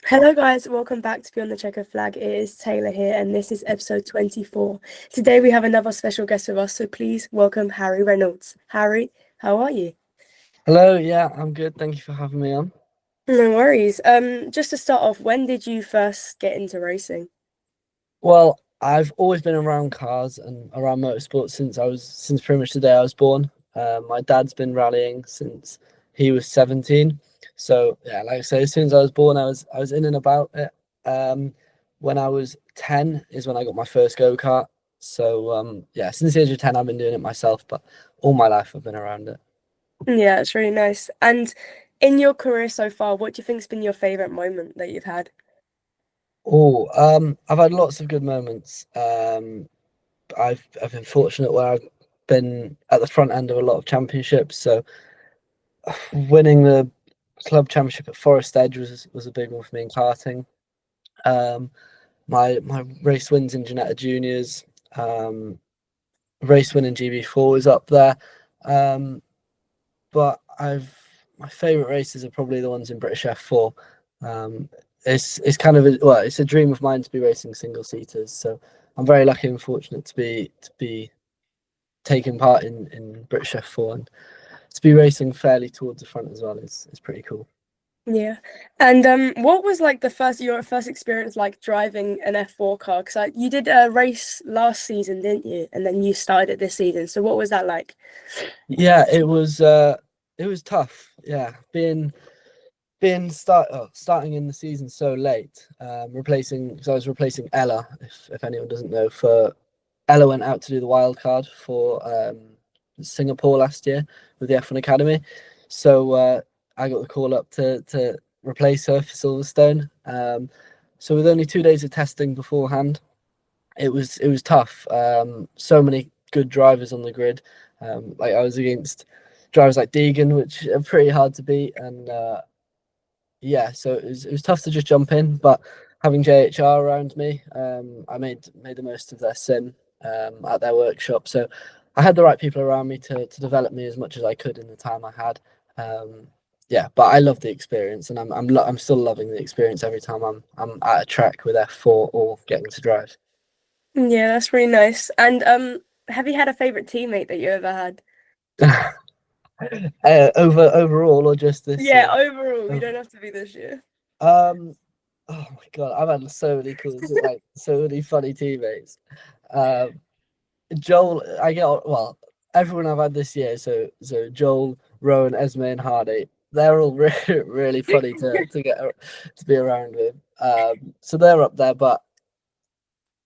Hello, guys. Welcome back to Beyond the Checker Flag. It is Taylor here, and this is episode 24. Today, we have another special guest with us, so please welcome Harri Reynolds. Harri, how are you? Hello, yeah, I'm good. Thank you for having me on. No worries. Just to start off, when did you first get into racing? Well, I've always been around cars and around motorsports since pretty much the day I was born. My dad's been rallying since he was 17. So yeah, like I say, as soon as I was born, I was in and about it. Um, when I was 10 is when I got my first go-kart. So yeah, since the age of 10, I've been doing it myself, but all my life I've been around it. Yeah, it's really nice. And in your career so far, what do you think's been your favorite moment that you've had? Oh, I've had lots of good moments. I've been fortunate where I've been at the front end of a lot of championships. So winning the club championship at Forest Edge was a big one for me in karting. Um, my race wins in Janetta Juniors, race win in GB4 was up there. Um, but I've my favourite races are probably the ones in British F4. Um, it's kind of it's a dream of mine to be racing single seaters. So I'm very lucky and fortunate to be taking part in British F4 and to be racing fairly towards the front as well is pretty cool. Yeah. And what was like your first experience like driving an F4 car? Because like you did a race last season, didn't you? And then you started it this season. So what was that like? Yeah, it was tough. Yeah, starting in the season so late, replacing because I was replacing Ella. If anyone doesn't know, for Ella went out to do the wild card for Singapore last year with the F1 Academy. So I got the call up to replace her for Silverstone. So with only 2 days of testing beforehand, it was tough. So many good drivers on the grid. Like I was against drivers like Deegan, which are pretty hard to beat, and yeah, so it was tough to just jump in. But having JHR around me, I made the most of their sim at their workshop. So I had the right people around me to develop me as much as I could in the time I had. Um, yeah, but I love the experience, and I'm still loving the experience every time I'm at a track with F4 or getting to drive. Yeah, that's really nice. And have you had a favorite teammate that you ever had? Overall or just this Yeah, year? overall, you Oh, don't have to be this year. Um, oh my God, I've had so many cool, like so many funny teammates. Um, Joel, well, everyone I've had this year. So Joel, Rowan, Esme, and Hardy. They're all really really funny to be around with. So they're up there, but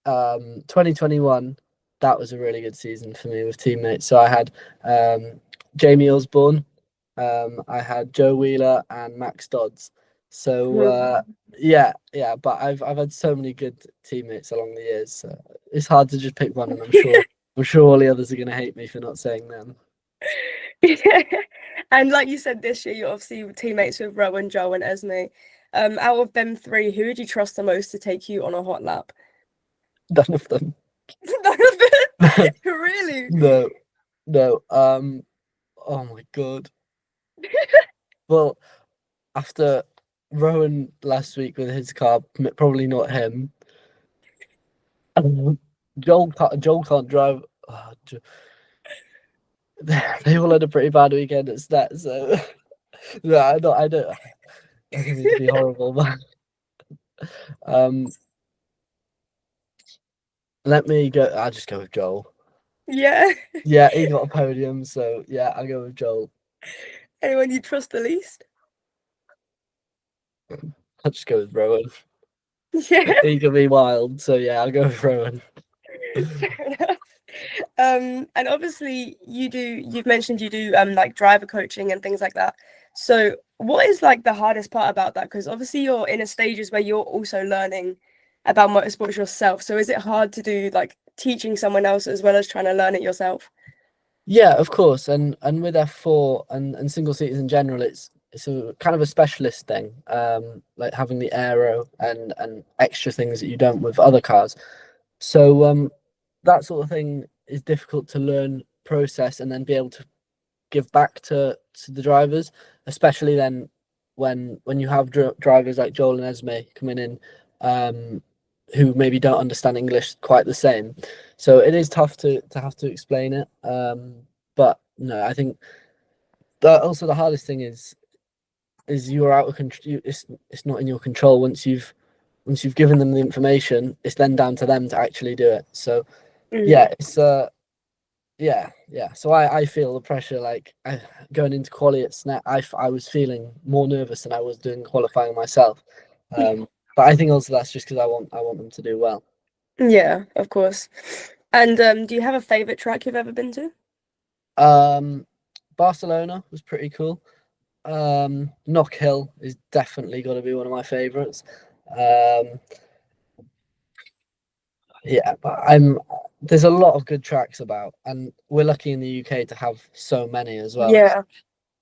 2021, that was a really good season for me with teammates. So I had Jamie Osborne, I had Joe Wheeler and Max Dodds. So yeah, but I've had so many good teammates along the years. So it's hard to just pick one, and I'm sure all the others are gonna hate me for not saying them. And like you said, this year you're obviously teammates with Rowan, Joe, and Esme. Out of them three, who would you trust the most to take you on a hot lap? None of them. None of it? Really? No, no. Oh my God. Well, after Rowan last week with his car, probably not him. Joel can't drive. They all had a pretty bad weekend at stats, so no, I don't mean to be horrible, but um, let me go. I'll just go with Joel. Yeah. Yeah, he got a podium, so yeah, I'll go with Joel. Anyone you trust the least? I'll just go with Rowan. Yeah. He can be wild, so yeah, I'll go with Rowan. Fair enough. And obviously you've mentioned you do like driver coaching and things like that. So what is like the hardest part about that? Because obviously you're in a stages where you're also learning about motorsports yourself. So is it hard to do like teaching someone else as well as trying to learn it yourself? Yeah, of course, and with F4 and single seaters in general, it's a kind of a specialist thing, like having the aero and extra things that you don't with other cars. So that sort of thing is difficult to learn, process, and then be able to give back to the drivers, especially then. when you have drivers like Joel and Esme coming in, um, who maybe don't understand English quite the same. So it is tough to have to explain it. But no, I think that also the hardest thing is you're out of control. It's not in your control once you've given them the information. It's then down to them to actually do it. So Mhm. yeah, it's yeah. So I feel the pressure going into quali at SNET. I was feeling more nervous than I was doing qualifying myself. But I think also that's just because I want them to do well. Yeah, of course. And do you have a favorite track you've ever been to? Um, Barcelona was pretty cool. Knock Hill is definitely got to be one of my favorites. Um, yeah, but there's a lot of good tracks about, and we're lucky in the UK to have so many as well. Yeah.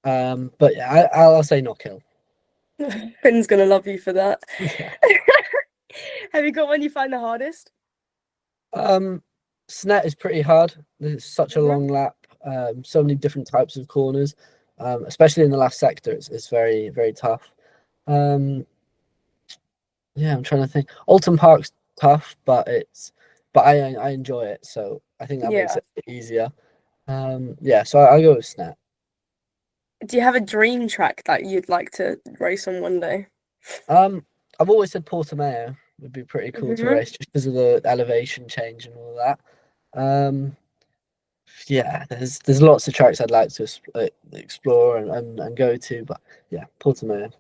But yeah, I'll say Knock Hill. Finn's gonna love you for that. Yeah. Have you got one you find the hardest? Um, Snet is pretty hard. It's such a Hmm. long lap. So many different types of corners. Especially in the last sector, it's very very tough. Um, yeah, I'm trying to think. Alton Park's tough, but I enjoy it, so I think that makes Yeah. it easier. Yeah, so I'll go with Snet. Do you have a dream track that you'd like to race on one day? Um, I've always said Portimao would be pretty cool to Hmm. race just because of the elevation change and all that. Um, yeah, there's lots of tracks I'd like to explore and go to, but yeah, Portimao.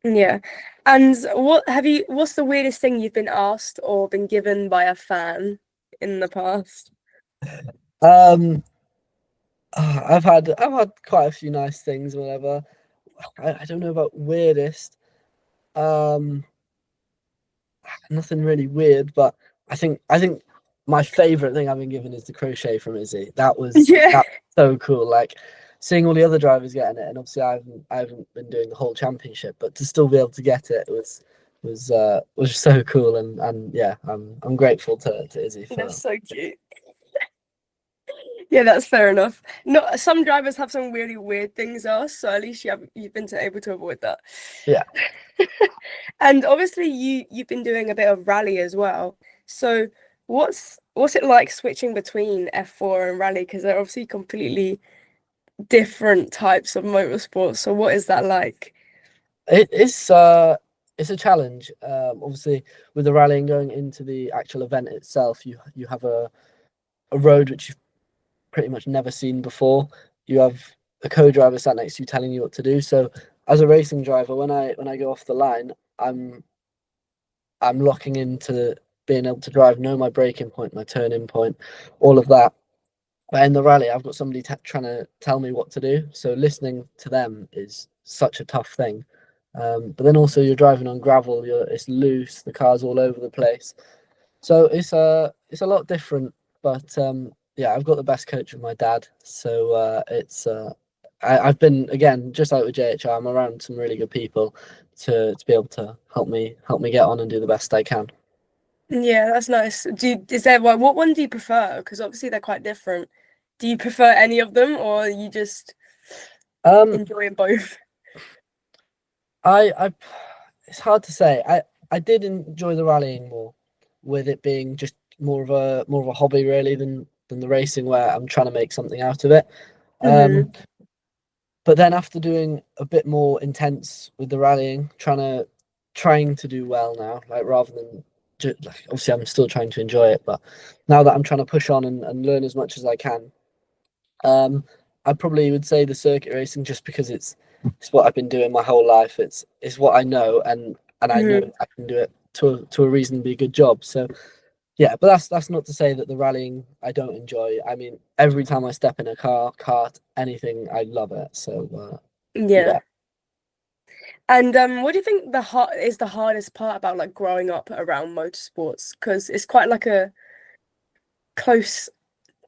Yeah. And what's the weirdest thing you've been asked or been given by a fan in the past? Um, I've had quite a few nice things, whatever. I don't know about weirdest. Um, Nothing really weird, but I think my favorite thing I've been given is the crochet from Izzy. Yeah. That so cool. Like seeing all the other drivers getting it, and obviously I haven't been doing the whole championship, but to still be able to get it was so cool, and yeah, I'm grateful to Izzy That's for. so cute. Yeah, that's fair enough. Not some drivers have some really weird things asked, so at least you've been able to avoid that. Yeah. And obviously you've been doing a bit of rally as well. So what's it like switching between F4 and rally? Because they're obviously completely different types of motorsports. So what is that like? It's a challenge. Obviously with the rallying going into the actual event itself, you have a road which you've pretty much never seen before. You have a co-driver sat next to you telling you what to do. So as a racing driver, when I go off the line, I'm locking into being able to drive, know my braking point, my turning point, all of that. But in the rally, I've got somebody trying to tell me what to do. So listening to them is such a tough thing. But then also you're driving on gravel, it's loose, the car's all over the place. So it's a lot different, but yeah, I've got the best coach of my dad. So I've been again just like with JHR, I'm around some really good people to be able to help me get on and do the best I can. Yeah, that's nice. Is there what one do you prefer? Because obviously they're quite different. Do you prefer any of them or you just Um, enjoy both? I it's hard to say. I did enjoy the rallying more, with it being just more of a hobby really than the racing where I'm trying to make something out of it. Hmm. Um, But then after doing a bit more intense with the rallying, trying to do well now, like rather than like obviously I'm still trying to enjoy it, but now that I'm trying to push on and learn as much as I can, um, I probably would say the circuit racing just because it's what I've been doing my whole life. It's what I know and I know Hmm. I can do it to a reasonably good job. So yeah, but that's not to say that the rallying I don't enjoy. I mean, every time I step in a cart, anything, I love it. So yeah. Yeah. And what do you think the hardest part about like growing up around motorsports? Because it's quite like a close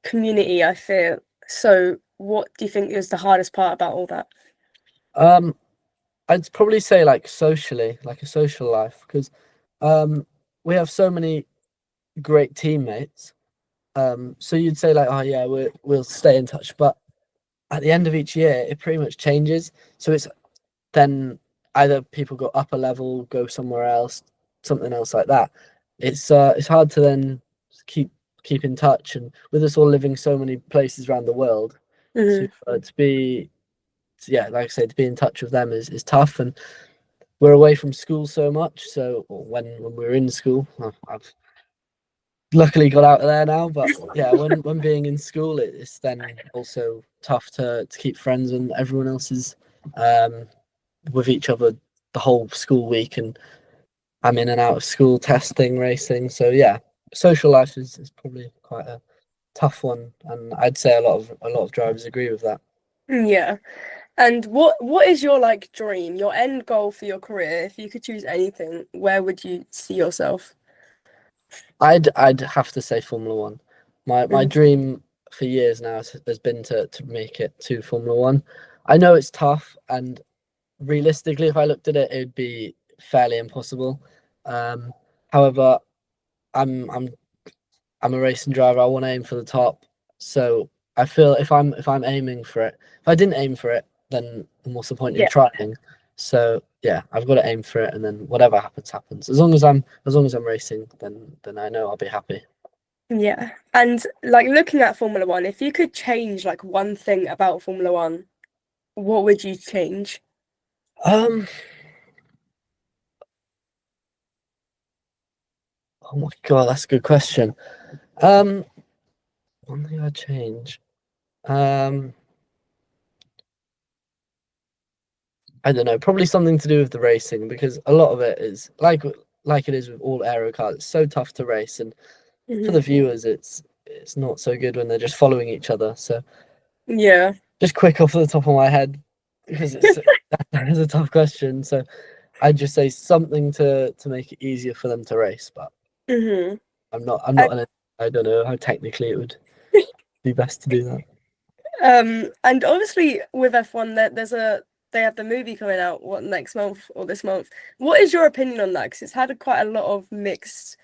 community, I feel. So what do you think is the hardest part about all that? Um, I'd probably say like socially, like a social life, because um, we have so many great teammates. So you'd say like, oh yeah, we'll stay in touch, but at the end of each year, it pretty much changes. So it's then either people go up a level, go somewhere else, something else like that. It's hard to then keep keep in touch, and with us all living so many places around the world, Hmm. to be yeah, like I say, to be in touch with them is tough, and we're away from school so much. So when we were in school, I've luckily got out of there now. But yeah, when being in school, it's then also tough to keep friends when everyone else is um, with each other the whole school week, and I'm in and out of school, testing, racing. So yeah, social life is probably quite a tough one, and I'd say a lot of drivers agree with that. Yeah. And what is your like dream, your end goal for your career? If you could choose anything, where would you see yourself? I'd have to say Formula One. My Mhm. dream for years now has been to make it to Formula One. I know it's tough, and realistically, if I looked at it, it'd be fairly impossible. Um, However, I'm I'm a racing driver. I want to aim for the top. So I feel if I'm aiming for it, if I didn't aim for it, then what's the point in Yeah. trying? So yeah, I've got to aim for it, and then whatever happens, happens. As long as I'm racing, then I know I'll be happy. Yeah. And like looking at Formula One, if you could change like one thing about Formula One, what would you change? Um, oh my God, that's a good question. Um, One thing I'd change. Um, I don't know, probably something to do with the racing because a lot of it is like it is with all aero cars. It's so tough to race, and for Hmm. the viewers, it's not so good when they're just following each other. So Yeah. just quick off the top of my head, because that is a tough question. So I'd just say something to make it easier for them to race, but Hmm. I'm not an I don't know how technically it would be best to do that. And obviously with F1 they have the movie coming out what next month or this month. What is your opinion on that? Because it's had quite a lot of mixed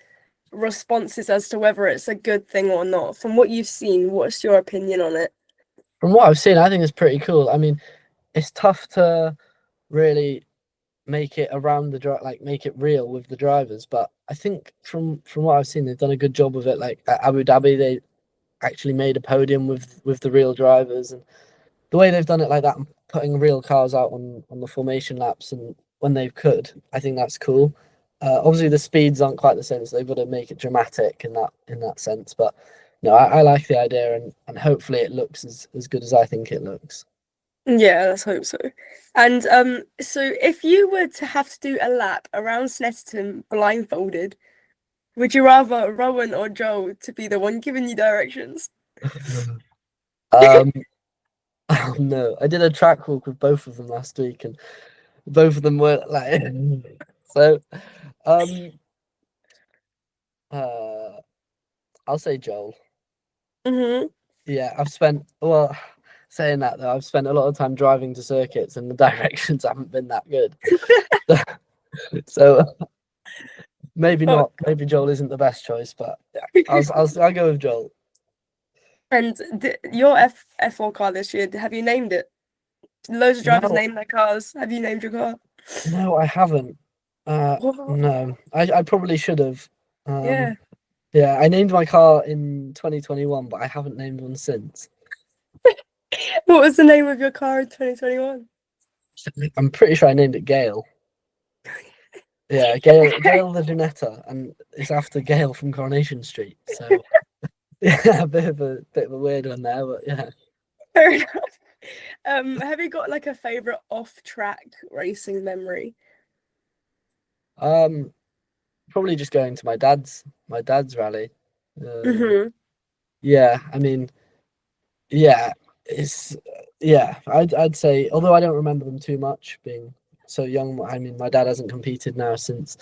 responses as to whether it's a good thing or not. From what you've seen, what's your opinion on it? From what I've seen, I think it's pretty cool. I mean, it's tough to really make it around the drive, like make it real with the drivers. But I think from what I've seen, they've done a good job of it. Like at Abu Dhabi, they actually made a podium with the real drivers, and the way they've done it like that, and putting real cars out on the formation laps and when they could, I think that's cool. Obviously, the speeds aren't quite the same, so they've got to make it dramatic in that sense. But no, I like the idea, and hopefully it looks as good as I think it looks. Yeah, let's hope so. And so if you were to have to do a lap around Snetterton blindfolded, would you rather Rowan or Joel to be the one giving you directions? um, oh no, I did a track walk with both of them last week, and both of them were like, so, um, uh, I'll say Joel. Hmm. Yeah, saying that though, I've spent a lot of time driving to circuits, and the directions haven't been that good. So maybe Oh, not. Maybe Joel isn't the best choice, but yeah, I'll go with Joel. and your F4 car this year, have you named it? Loads of drivers No, name their cars. Have you named your car? no, I haven't. What? No, I probably should have. Um, Yeah. yeah, I named my car in 2021, but I haven't named one since. What was the name of your car in 2021? I'm pretty sure I named it Gale. Yeah, Gale the Janetta, and it's after Gale from Coronation Street. So yeah, a bit of a weird one there, but yeah. Fair enough. Have you got like a favorite off-track racing memory? Um, Probably just going to my dad's rally. Um, Hmm. yeah, I mean, yeah, it's yeah. I'd say, although I don't remember them too much, being so young. I mean, my dad hasn't competed now since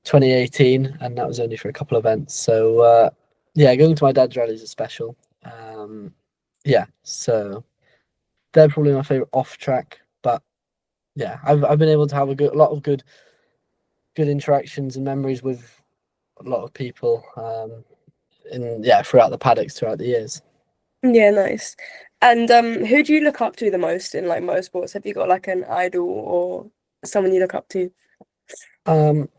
2018, and that was only for a couple of events. So yeah, going to my dad's rallies is special. Um, yeah, so they're probably my favorite off track, but yeah, I've been able to have a lot of good interactions and memories with a lot of people. In yeah, throughout the paddocks throughout the years. Yeah, nice. And who do you look up to the most in like motorsports? Have you got like an idol or someone you look up to? Um,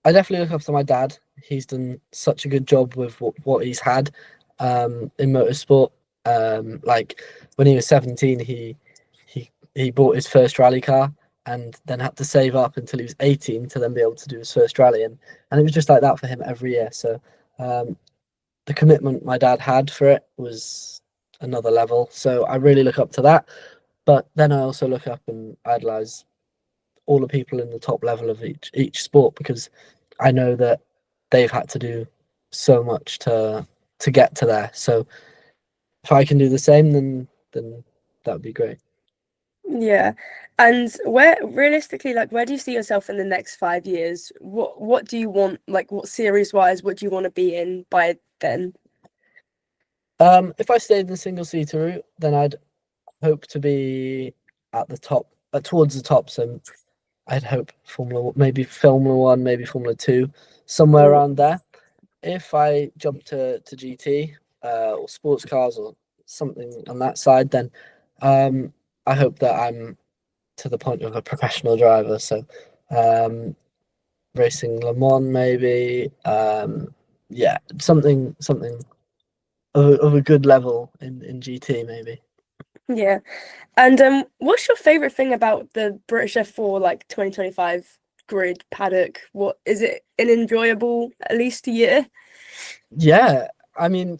I definitely look up to my dad. He's done such a good job with what he's had in motorsport. Like when he was 17, he bought his first rally car and then had to save up until he was 18 to then be able to do his first rally. And it was just like that for him every year. So um, the commitment my dad had for it was another level. So I really look up to that. But then I also look up and idolize all the people in the top level of each sport because I know that they've had to do so much to get to there. So if I can do the same, then that would be great. Yeah. And where realistically, like where do you see yourself in the next 5 years? What do you want, like what series wise, what do you want to be in by then? If I stayed in the single seater route, then I'd hope to be at the top, towards the top. So I'd hope maybe Formula One, maybe Formula Two, somewhere Mm. around there. If I jump to GT or sports cars or something on that side, then um, I hope that I'm to the point of a professional driver. So racing Le Mans, maybe. Yeah, something of a good level in GT, maybe. Yeah. And what's your favorite thing about the British F4 like 2025 grid paddock? What is it an enjoyable at least a year? Yeah, I mean,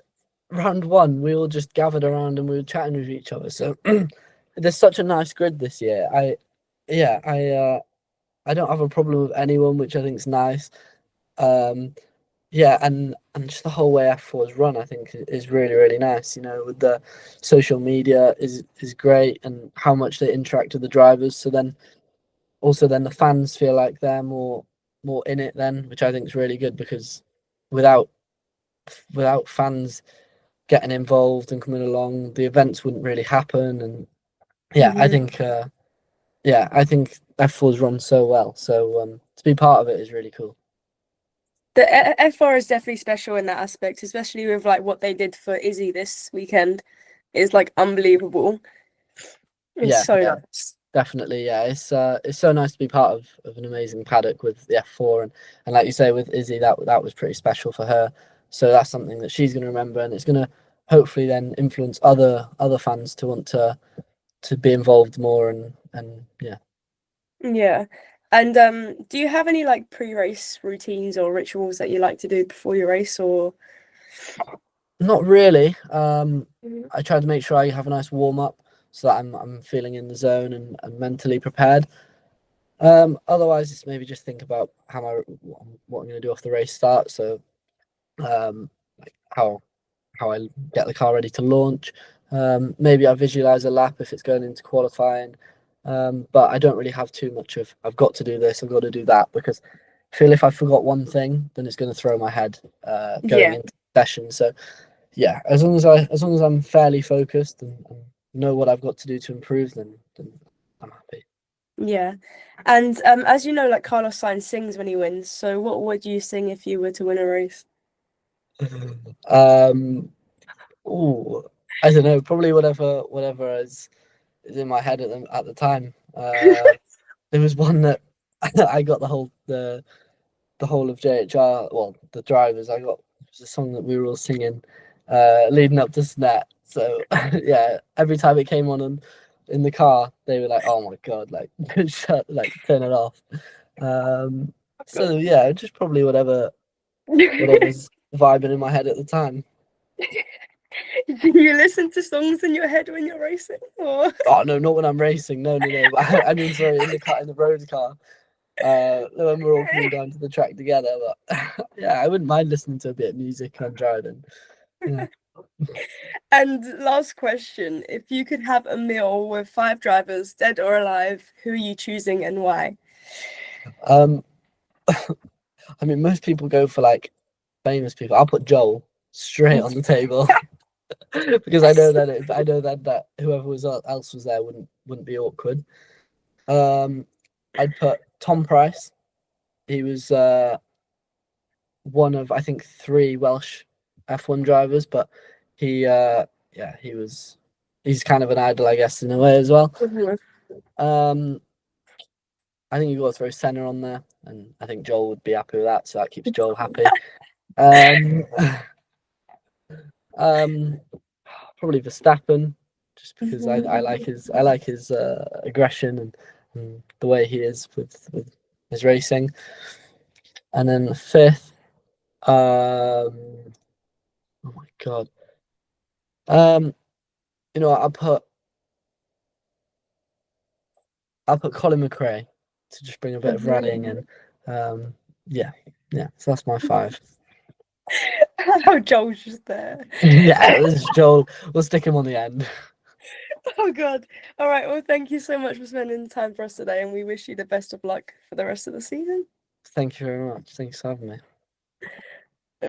round one, we all just gathered around and we were chatting with each other. So there's such a nice grid this year. Yeah, I don't have a problem with anyone, which I think is nice. Um, yeah, and just the whole way F4 is run, I think is really really nice. You know, with the social media is great and how much they interact with the drivers. So then also then the fans feel like they're more in it then, which I think is really good because without fans getting involved and coming along, the events wouldn't really happen. And yeah, Hmm. I think F4's run so well. So to be part of it is really cool. The F4 is definitely special in that aspect, especially with like what they did for Izzy this weekend is like unbelievable. It's Yeah, so yeah, nice. definitely. Yeah, it's so nice to be part of an amazing paddock with the F4 and like you say with Izzy, that was pretty special for her. So that's something that she's going to remember, and it's going to hopefully then influence other fans to want to be involved more and yeah. Yeah. And do you have any like pre-race routines or rituals that you like to do before your race or Not really. Mhm. I try to make sure I have a nice warm up so that I'm feeling in the zone and mentally prepared. Otherwise, it's maybe just think about what I'm going to do off the race start. So, like how I get the car ready to launch. Maybe I visualize a lap if it's going into qualifying. But I don't really have too much of I've got to do this, I've got to do that because I feel if I forgot one thing, then it's going to throw my head going Yeah, into the session. So yeah, as long as I'm fairly focused and know what I've got to do to improve, then I'm happy. yeah. And as you know, like Carlos Sainz sings when he wins. So what would you sing if you were to win a race? um, ooh, I don't know, probably whatever is in my head at the time. There was one that I got the whole of JHR, well, the drivers. It was a song that we were all singing leading up to Snet. So yeah, every time it came on in the car, they were like, "Oh my god, like shut, like turn it off." Um, so yeah, just probably whatever's vibing in my head at the time. Do you listen to songs in your head when you're racing? Or Oh no, not when I'm racing. No, no, no. I mean, sorry, in the road car. When we're all coming down to the track together. But yeah, I wouldn't mind listening to a bit of music when I'm driving. Yeah. and last question, if you could have a meal with five drivers, dead or alive, who are you choosing and why? Um, I mean, most people go for like famous people. I'll put Joel straight on the table because I know that whoever else was there wouldn't be awkward. Um, I'd put Tom Price. He was one of I think three Welsh F1 drivers, but he yeah he's kind of an idol I guess in a way as well. Mhm. Um, I think you've got to throw Senna on there, and I think Joel would be happy with that, so that keeps Joel happy. Um, um, Probably Verstappen, just because I like his aggression and the way he is with his racing. And then the fifth, oh my God, you know, I'll put Colin McRae to just bring a bit of rallying in. Yeah, yeah. So that's my five. How Joel's just there. Yeah, this is Joel. We'll stick him on the end. Oh God. All right. Well, thank you so much for spending the time for us today, and we wish you the best of luck for the rest of the season. Thank you very much. Thanks for having me.